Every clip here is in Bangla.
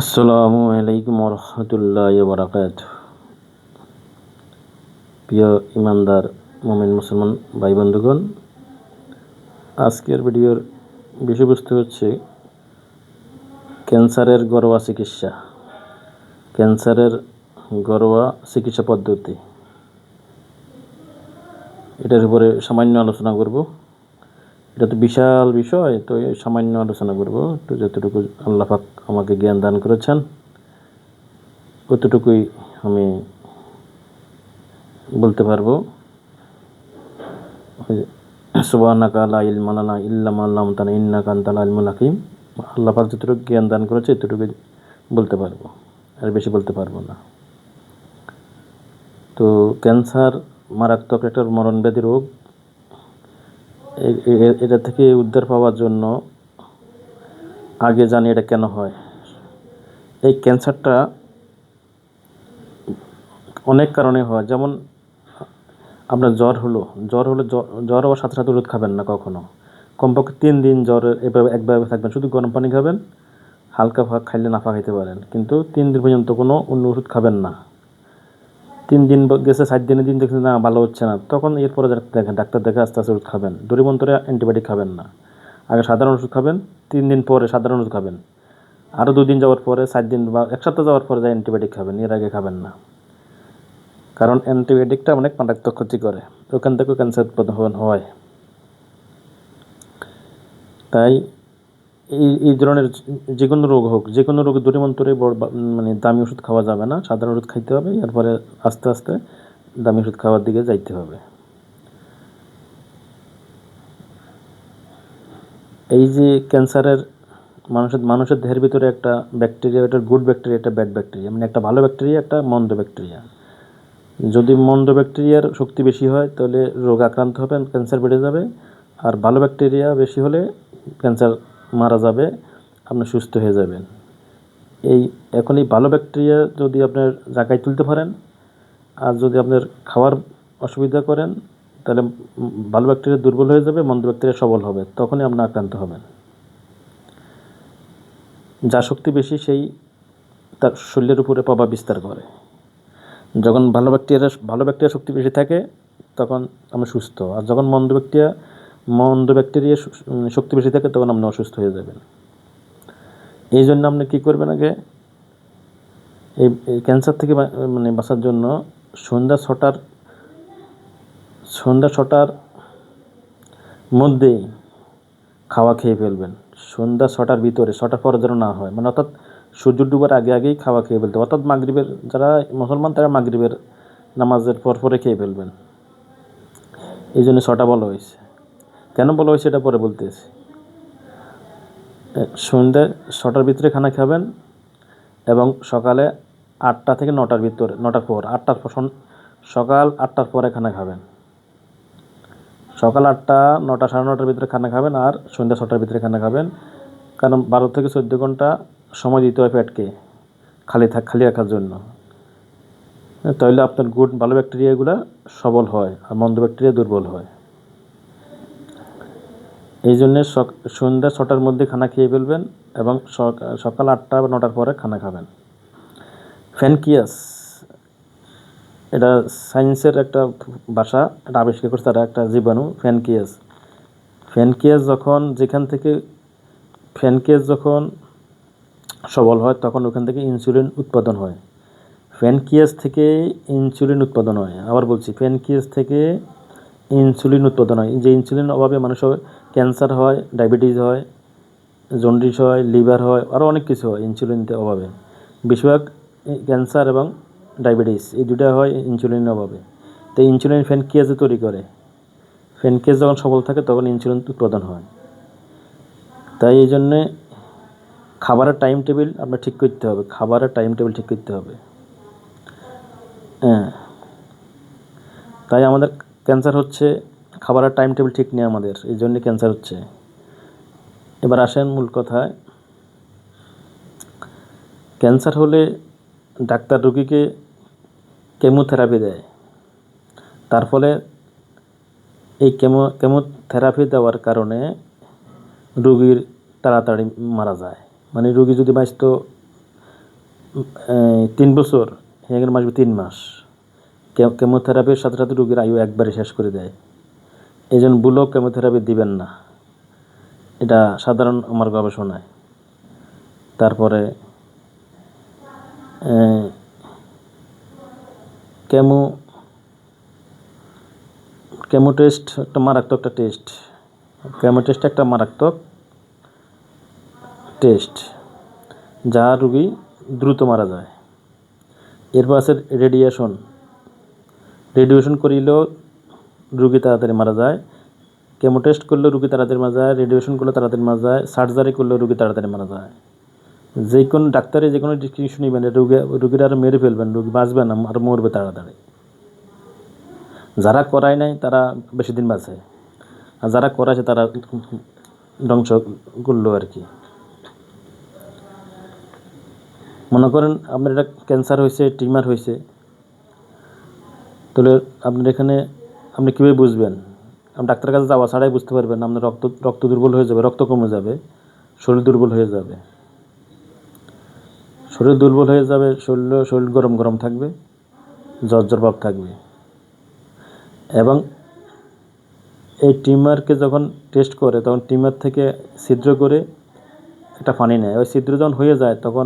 আসসালামু আলাইকুম রহমতুল্লাহ বারাকাতুহু। প্রিয় ইমানদার মুমিন মুসলমান ভাই বন্ধুগণ, আজকের ভিডিওর বিষয়বস্তু হচ্ছে ক্যান্সারের ঘরোয়া চিকিৎসা। ক্যান্সারের ঘরোয়া চিকিৎসা পদ্ধতি, এটার উপরে সামান্য আলোচনা করব। এটা তো বিশাল বিষয়, তো সামান্য আলোচনা করব। তো যতটুকু আল্লাহ পাক আমাকে জ্ঞান দান করেছেন কতটুকুই আমি বলতে পারবো। সুবহানাকা লা ইলমা লানা ইল্লা মা আল্লামতানা ইন্নাকা আনতাল আলিমুল হাকিম। আল্লাহ পাক যতটুকু জ্ঞান দান করেছে এতটুকু বলতে পারবো, আর বেশি বলতে পারবো না। তো ক্যান্সার মারাত্মক একটা মরণব্যাধি রোগ। এটা থেকে উদ্ধার পাওয়ার জন্য আগে জানি এটা কেন হয়। এই ক্যান্সারটা অনেক কারণে হয়। যেমন আপনার জ্বর হলো জ্বর হওয়ার সাথে সাথে ওষুধ খাবেন না কখনো। কমপক্ষে 3 দিন জ্বর একভাবে থাকবেন, শুধু গরম পানি খাবেন। হালকা খাইলে নাফা খাইতে পারেন, কিন্তু 3 দিন পর্যন্ত কোনো অন্য ওষুধ খাবেন না। 3 দিন গেছে, 4 দিনের দিন দেখছেন না ভালো হচ্ছে না, তখন এরপরে ডাক্তার দেখে আস্তে আস্তে ওষুধ খাবেন। দূরীমন্তরে অ্যান্টিবায়োটিক খাবেন না, আগে সাধারণ ওষুধ খাবেন। 3 দিন পরে সাধারণ ওষুধ খাবেন, আরও 2 দিন যাওয়ার পরে, 4 দিন বা 1 সপ্তাহ যাওয়ার পরে অ্যান্টিবায়োটিক খাবেন, এর আগে খাবেন না। কারণ অ্যান্টিবায়োটিকটা অনেক মারাত্মক ক্ষতি করে, ওখান থেকেও ক্যান্সার উৎপাদন হয়। তাই এই ধরনের যে কোনো রোগ হোক, যে কোনো রোগে দূরীমন্তরে মানে দামি ওষুধ খাওয়া যাবে না, সাধারণ ওষুধ খাইতে হবে। এরপরে আস্তে আস্তে দামি ওষুধ খাওয়ার দিকে যাইতে হবে। এই যে ক্যান্সারের মানুষের দেহের ভিতরে একটা ব্যাকটেরিয়া, একটা গুড ব্যাকটেরিয়া, একটা ব্যাড ব্যাকটেরিয়া, মানে একটা ভালো ব্যাকটেরিয়া, একটা মন্দ ব্যাকটেরিয়া। যদি মন্দ ব্যাকটেরিয়ার শক্তি বেশি হয় তাহলে রোগ আক্রান্ত হবেন, ক্যান্সার বেড়ে যাবে। আর ভালো ব্যাকটেরিয়া বেশি হলে ক্যান্সার মারা যাবে, আপনি সুস্থ হয়ে যাবেন। এখন এই ভালো ব্যাকটেরিয়া যদি আপনার জায়গায় তুলতে পারেন, আর যদি আপনার খাওয়ার অসুবিধা করেন, তাহলে ভালো ব্যাকটেরিয়া দুর্বল হয়ে যাবে, মন্দ ব্যাকটেরিয়া সবল হবে, তখনই আপনি আক্রান্ত হবেন। যার শক্তি বেশি সেই তার শরীরের উপরে প্রভাব বিস্তার করে। যখন ভালো ব্যাকটেরিয়া শক্তি বেশি থাকে তখন আমরা সুস্থ, আর যখন মন্দ ব্যাকটেরিয়া শক্তি বেশি থাকে তখন আপনি অসুস্থ হয়ে যাবেন। এই জন্য আপনি কী করবেন, আগে এই ক্যান্সার থেকে মানে বাঁচার জন্য সন্ধ্যা ছটার মধ্যেই খাওয়া খেয়ে ফেলবেন। সন্ধ্যা 6টার ভিতরে, 6টার পরে যেন না হয়, মানে অর্থাৎ সূর্য ডুবার আগে আগেই খাওয়া খেয়ে ফেলতে, অর্থাৎ মাগরিবের, যারা মুসলমান তারা মাগরিবের নামাজের পরে খেয়ে ফেলবেন। এই জন্য 6টা বলা হয়েছে। কেন বলা হয়েছে এটা পরে বলতেছি। সন্ধ্যে 6টার ভিতরে খানা খাবেন এবং সকালে 8টা থেকে 9টার ভিতরে, 9টার পর, সকাল 8টার পরে খানা খাবেন। সকাল 8টা, 9টা, 9:30টার ভিতরে খানা খাবেন, আর সন্ধ্যা 6টার ভিতরে খানা খাবেন। কারণ 12 থেকে 14 ঘন্টা সময় দিতে হয় পেটকে খালি রাখার জন্য। তাহলে আপনার ভালো ব্যাকটেরিয়াগুলো সবল হয় আর মন্দ ব্যাকটেরিয়া দুর্বল হয়। এই জন্যে সন্ধ্যা 6টার মধ্যে খানা খেয়ে ফেলবেন এবং সকাল 8টা বা 9টার পরে খানা খাবেন। ফ্যানকিয়াস, এটা সায়েন্সের একটা ভাষা, এটা আবিষ্কার করছে তারা, একটা জীবাণু ফ্যানকিয়াস যখন সবল হয় তখন ওখান থেকে ইনসুলিন উৎপাদন হয়। ফ্যানকিয়াস থেকে ইনসুলিন উৎপাদন হয়। আবার বলছি, ফ্যানকিয়াস থেকে ইনসুলিন উৎপাদন হয়। যে ইনসুলিনের অভাবে মানুষের ক্যান্সার হয়, ডায়াবেটিস হয়, জন্ডিস হয়, লিভার হয়, আরও অনেক কিছু হয় ইনসুলিনের অভাবে। বেশিরভাগ ক্যান্সার এবং ডায়াবেটিস এই দুটা হয় ইনসুলিনের অভাবে। তো ইনসুলিন ফ্যানকিয়াসে তৈরি করে। ফ্যানকিয়াস যখন সবল থাকে তখন ইনসুলিন উৎপাদন হয়। তাই এই জন্যে খাবারের টাইম টেবিল আপনার ঠিক করতে হবে, হ্যাঁ। তাই আমাদের ক্যান্সার হচ্ছে খাবারের টাইম টেবিল ঠিক নেই আমাদের, এই জন্যে ক্যান্সার হচ্ছে। এবার আসেন মূল কথায়। ক্যান্সার হলে ডাক্তার রোগীকে কেমোথেরাপি দেয়। তার ফলে এই কেমোথেরাপি দেওয়ার কারণে রোগীর তাড়াতাড়ি মারা যায়। মানে রোগী যদি বাঁচত 3 বছর হয়ে গেলে মাসবে 3 মাস। কেমোথেরাপির সাথে সাথে রোগীর আয়ু একবারে শেষ করে দেয়। এই জন্য ভুলেও কেমোথেরাপি দিবেন না, এটা সাধারণ আমার গবেষণায়। তারপরে কেমো কেমো টেস্ট একটা মারাত্মক একটা টেস্ট। কেমো টেস্ট একটা মারাত্মক টেস্ট, যা রোগী দ্রুত মারা যায়। এরপর আছে রেডিয়েশন করিলেও রোগী তাড়াতাড়ি মারা যায়। কেমো টেস্ট করলেও রোগী তাড়াতাড়ি মারা যায়, রেডিয়েশন করলেও তাড়াতাড়ি মারা যায়, সার্জারি করলেও রোগী তাড়াতাড়ি মারা যায়। যে কোনো ডাক্তারে যে কোনো ডিসিশন নেবেন, রোগীর আর মেরে ফেলবেন, রোগী বাঁচবে না আর মরবে তাড়াতাড়ি। যারা করায় নাই তারা বেশি দিন বাঁচে, আর যারা করাইছে তারা ধ্বংস করলো আর কি। মনে করেন আপনার এটা ক্যান্সার হয়েছে, টিউমার হয়েছে, তাহলে আপনার এখানে আপনি কীভাবে বুঝবেন? আপনি ডাক্তারের কাছে যাওয়া ছাড়াই বুঝতে পারবেন। আপনার রক্ত দুর্বল হয়ে যাবে, রক্ত কমে যাবে, শরীর দুর্বল হয়ে যাবে, শরীর গরম গরম থাকবে, জ্বর ভাব থাকবে। এবং এই টিউমারকে যখন টেস্ট করে তখন টিউমার থেকে ছিদ্র করে একটা পানি নেয়। ওই ছিদ্র যখন হয়ে যায় তখন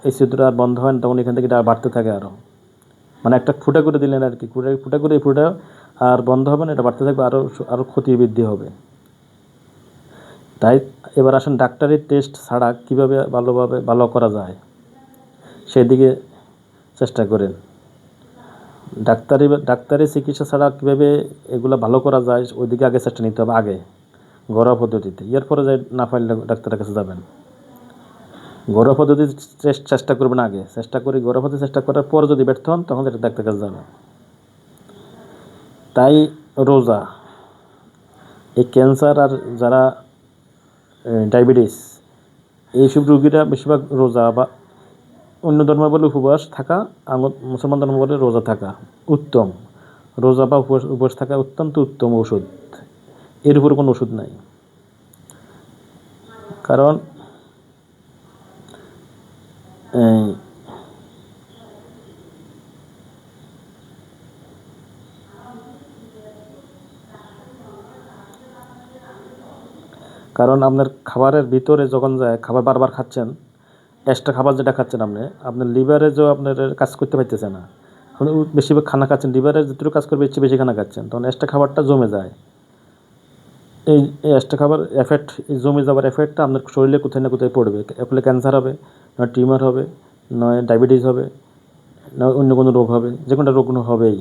এই ছিদ্র আর বন্ধ হয় না, তখন এখান থেকে এটা বাড়তে থাকে আরও। মানে একটা ফুটা করে দিলেন আর কি, ফুটা করে এই ফুটা আর বন্ধ হবে না, এটা বাড়তে থাকবে, আরও ক্ষতি বৃদ্ধি হবে। তাই এবার আসুন ডাক্তারি টেস্ট ছাড়া কীভাবে ভালো করা যায় সেদিকে চেষ্টা করেন। ডাক্তারি চিকিৎসা ছাড়া কীভাবে এগুলো ভালো করা যায় ওইদিকে আগে চেষ্টা নিতে হবে, আগে ঘরোয়া পদ্ধতিতে। এর পরে যাই না পারলে ডাক্তারের কাছে যাবেন। ঘরোয়া পদ্ধতি চেষ্টা করবেন আগে, ঘরোয়া পদ্ধতি চেষ্টা করার পর যদি ব্যর্থ হন তখন ডাক্তারের কাছে যাবেন। তাই রোজা, এই ক্যান্সার আর যারা ডায়াবেটিস এইসব রোগীরা বেশিরভাগ রোজা বা অন্য ধর্ম বলে উপবাস থাকা, মুসলমান ধর্ম বলে রোজা থাকা উত্তম। রোজা বা উপবাস থাকা অত্যন্ত উত্তম ওষুধ, এর উপর কোনো ওষুধ নাই। কারণ আপনার খাবারের ভিতরে যখন যায়, খাবার বারবার খাচ্ছেন, এক্সট্রা খাবার যেটা খাচ্ছেন আপনার লিভারে যে আপনার কাজ করতে পারতেছে না, আপনি বেশিরভাগ খানা খাচ্ছেন, লিভারের যেটুকু কাজ করবে বেশি খানা খাচ্ছেন, তখন এক্সট্রা খাবারটা জমে যায়। এই এক্সট্রা খাবার জমে যাওয়ার এফেক্টটা আপনার শরীরে কোথায় না কোথায় পড়বে। ফলে ক্যান্সার হবে, নয় টিউমার হবে, নয় ডায়াবেটিস হবে, নয় অন্য কোনো রোগ হবে, যে কোনো রোগ হবেই।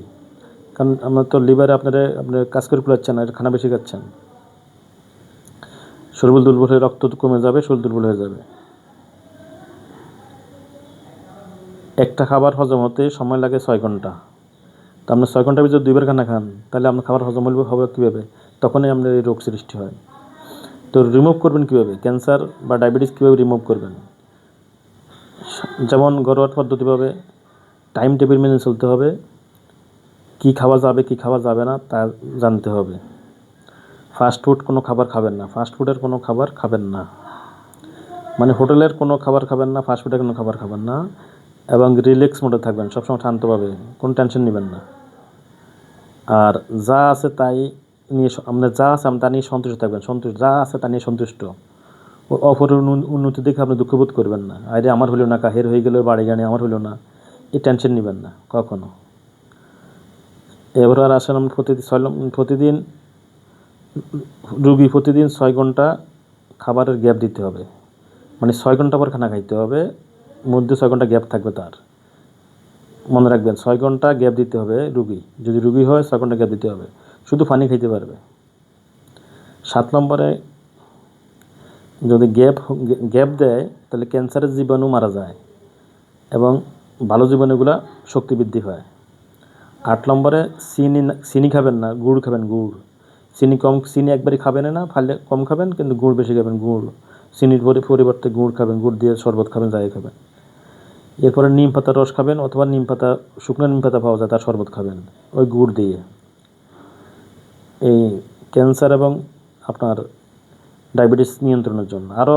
কারণ আপনার তো লিভারে আপনার কাজ করে কুলাচ্ছেন না, খানা বেশি খাচ্ছেন। শরীর দুর্বল হয়ে রক্ত কমে যাবে, শরীর দুর্বল হয়ে যাবে। একটা খাবার হজম হতে সময় লাগে 6 ঘন্টা। তো আপনার 6 ঘন্টার ভিতরে 2বার খানা খান, তাহলে আপনার খাবার হজম হবে কীভাবে? তখনই আপনার এই রোগ সৃষ্টি হয়। তো রিমুভ করবেন কীভাবে? ক্যান্সার বা ডায়াবেটিস কীভাবে রিমুভ করবেন? যেমন ঘরোয়া পদ্ধতিভাবে টাইম টেবিল মেনে চলতে হবে, কী খাওয়া যাবে কী খাওয়া যাবে না তা জানতে হবে। ফাস্টফুড কোনো খাবার খাবেন না, ফাস্টফুডের কোনো খাবার খাবেন না, মানে হোটেলের কোনো খাবার খাবেন না, ফাস্টফুডের কোনো খাবার খাবেন না। এবং রিল্যাক্স মোডে থাকবেন, সবসময় শান্তভাবে, কোনো টেনশন নেবেন না। আর যা আছে তাই নিয়ে আপনার যা আছে তা নিয়ে সন্তুষ্ট থাকবেন, যা আছে তা নিয়ে সন্তুষ্ট। অপরের উন্নতি দেখে আপনি দুঃখবোধ করবেন না, আরে আমার হলো না, কাহের হয়ে গেল বাড়ি জানে, আমার হলো না, এই টেনশন নেবেন না কখনো। এবার আর আসেন প্রতিদিন রুগী প্রতিদিন 6 ঘন্টা খাবারের গ্যাপ দিতে হবে, মানে 6 ঘন্টা পর খানা খাইতে হবে, মধ্যে 6 ঘন্টা গ্যাপ থাকবে তার। মনে রাখবেন 6 ঘন্টা গ্যাপ দিতে হবে রুগী, যদি রুগী হয় 6 ঘন্টা গ্যাপ দিতে হবে, শুধু পানি খাইতে পারবে। 7 নম্বরে যদি গ্যাপ দেয় তাহলে ক্যান্সারের জীবাণু মারা যায় এবং ভালো জীবাণুগুলা শক্তি বৃদ্ধি হয়। 8 নম্বরে চিনি খাবেন না, গুড় খাবেন। চিনি একবারই খাবেন না, ফালে কম খাবেন, কিন্তু গুড় বেশি খাবেন। চিনির পরিবর্তে গুড় খাবেন, গুড় দিয়ে শরবত খাবেন, যাই খাবেন। এরপরে নিম পাতার রস খাবেন, অথবা শুকনো নিম পাতা পাওয়া যায়, তার শরবত খাবেন ওই গুড় দিয়ে। এই ক্যান্সার এবং আপনার ডায়াবেটিস নিয়ন্ত্রণের জন্য আরও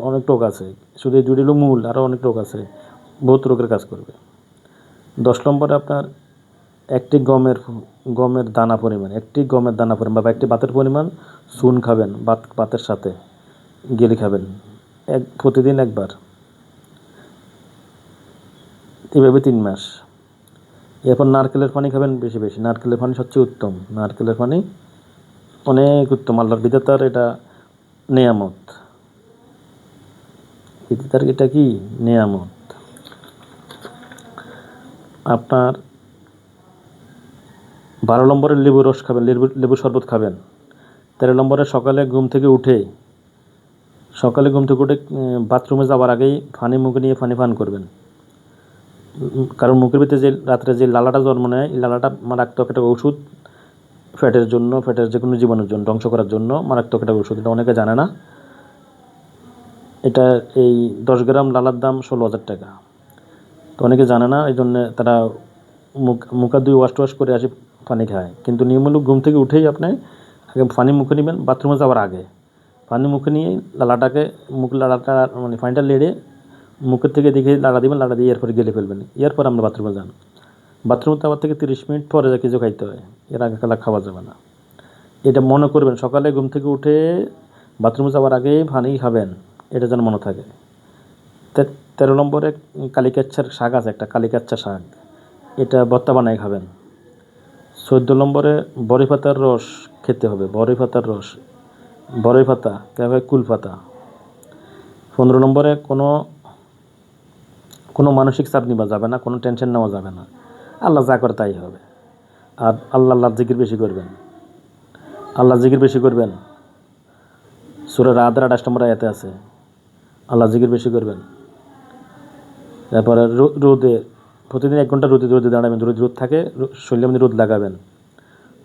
অনেক রোগ আছে, শুধু এই দুটি হলো মূল, আরও অনেক রোগ আছে। বহুত রোগের কাজ করবে। 10 নম্বরে আপনার একটি গমের দানা পরিমাণ, বা একটি ভাতের পরিমাণ চুন খাবেন, ভাতের সাথে গেলে খাবেন প্রতিদিন একবার, এভাবে 3 মাস। এরপর নারকেলের পানি খাবেন বেশি বেশি। নারকেলের পানি সবচেয়ে উত্তম। নারকেলের পানি অনেক উত্তম। আল্লাহর বিধাতার এটা নেয়ামত। বিধাতার এটা কি নেয়ামত। আপনার 12 নম্বরে লেবুর রস খাবেন, লেবু শরবত খাবেন। 13 নম্বরে সকালে ঘুম থেকে উঠে বাথরুমে যাওয়ার আগেই মুখে নিয়ে পানি পান করবেন। কারণ মুখের ভিতরে যে রাত্রে যে লালাটা জন্ম নেয়, এই লালাটা মারাত্মক একটা ওষুধ ফ্যাটের জন্য, ফ্যাটের যে কোনো জীবাণুর জন্য, ধ্বংস করার জন্য মারাত্মক একটা ওষুধ। এটা অনেকে জানে না। এটা এই 10 গ্রাম লালার দাম 16,000 টাকা। তো অনেকে জানে না, এই জন্য তারা মুখ হাত ধুয়ে ওয়াশ করে আসে পানি খায়। কিন্তু নিয়ম হলো ঘুম থেকে উঠেই আপনি আগে পানি মুখে নেবেন, বাথরুমে যাওয়ার আগে পানি মুখে নিয়ে লালাটাকে লালাটা মানে পানিটা লেড়ে মুখের থেকে দেখে লাড়া দিবেন, লাড়া দিয়ে এরপরে গেলে ফেলবেন। এরপর আমরা বাথরুমে যান। বাথরুমে যাওয়ার থেকে 30 মিনিট পরে যা কিছু খাইতে হয়, এর আগে খাওয়া যাবে না। এটা মনে করবেন, সকালে ঘুম থেকে উঠে বাথরুমে যাওয়ার আগেই পানি খাবেন, এটা যেন মনে থাকে। 13 নম্বরে কালিকাচ্ছার শাক আছে একটা, কালিকাচ্ছা শাক, এটা ভর্তা বানাই খাবেন। 14 নম্বরে বড়ি পাতার রস খেতে হবে। বড়ি পাতা কুল পাতা। 15 নম্বরে কোনো মানসিক চাপ নেওয়া যাবে না, কোনো টেনশন নেওয়া যাবে না। আল্লাহ যা করে তাই হবে। আর আল্লাহ জিকির বেশি করবেন। সূরা রাদের 28 নম্বর আয়াতে আছে, আল্লাহ জিকির বেশি করবেন। তারপরে রোদে প্রতিদিন 1 ঘন্টা রোদে দাঁড়াবেন। রোদ থাকে শরীরের মধ্যে রোদ লাগাবেন।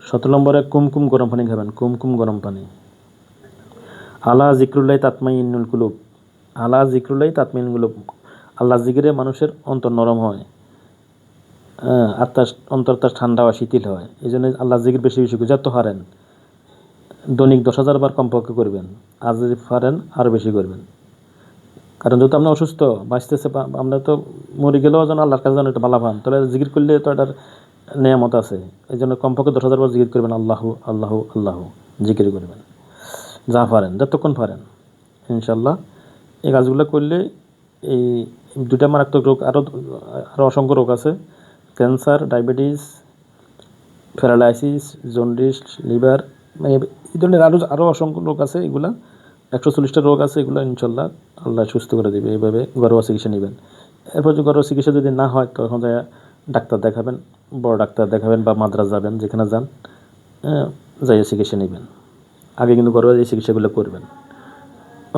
17 নম্বরে কুমকুম গরম পানি খাবেন, কুমকুম গরম পানি। আলা জিক্রুল্লাহি তাতমাইন্নুল কুলুব। আল্লাহ জিকিরে মানুষের অন্তর নরম হয়, অন্তরটা ঠান্ডা হয়, শিথিল হয়। এই জন্য আল্লাহ জিকির বেশি বেশি যত পারেন দৈনিক 10,000 বার কমপক্ষে করবেন। আর যদি পারেন আরও বেশি করবেন। কারণ যেহেতু আমরা অসুস্থ বাঁচতেছে, আমরা তো মরে গেলেও যেন আল্লাহর কাছে যেন একটা ভালো পান, তাহলে জিকির করলে তো এটার নেয়ামত আছে। এই জন্য কমপক্ষে 10,000 বার জিকির করবেন, আল্লাহু আল্লাহু আল্লাহু জিকির করবেন যা পারেন, যতক্ষণ পারেন। ইনশাল্লাহ এই কাজগুলো করলে এই 2টা মারাত্মক রোগ, আরও অসংখ্য রোগ আছে, cancer, diabetes, paralysis, jaundice, liver, এই ধরনের আরও অসংখ্য রোগ আছে। এগুলা 140টা রোগ আছে। এগুলো ইনশাল্লাহ আল্লাহ সুস্থ করে দেবে। এইভাবে ঘরোয়া চিকিৎসা নেবেন। এরপর যদি ঘরোয়া চিকিৎসা যদি না হয়, তখন ডাক্তার দেখাবেন, বড় ডাক্তার দেখাবেন বা মাদ্রাজ যাবেন, যেখানে যান যাইয়ে চিকিৎসা নেবেন। আগে কিন্তু ঘরোয়া এই চিকিৎসাগুলো করবেন।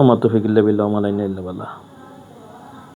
ওমা তৌফিক ইল্লা বিল্লাহ ওয়া মা আলাইনা ইল্লা বাল্লাহ।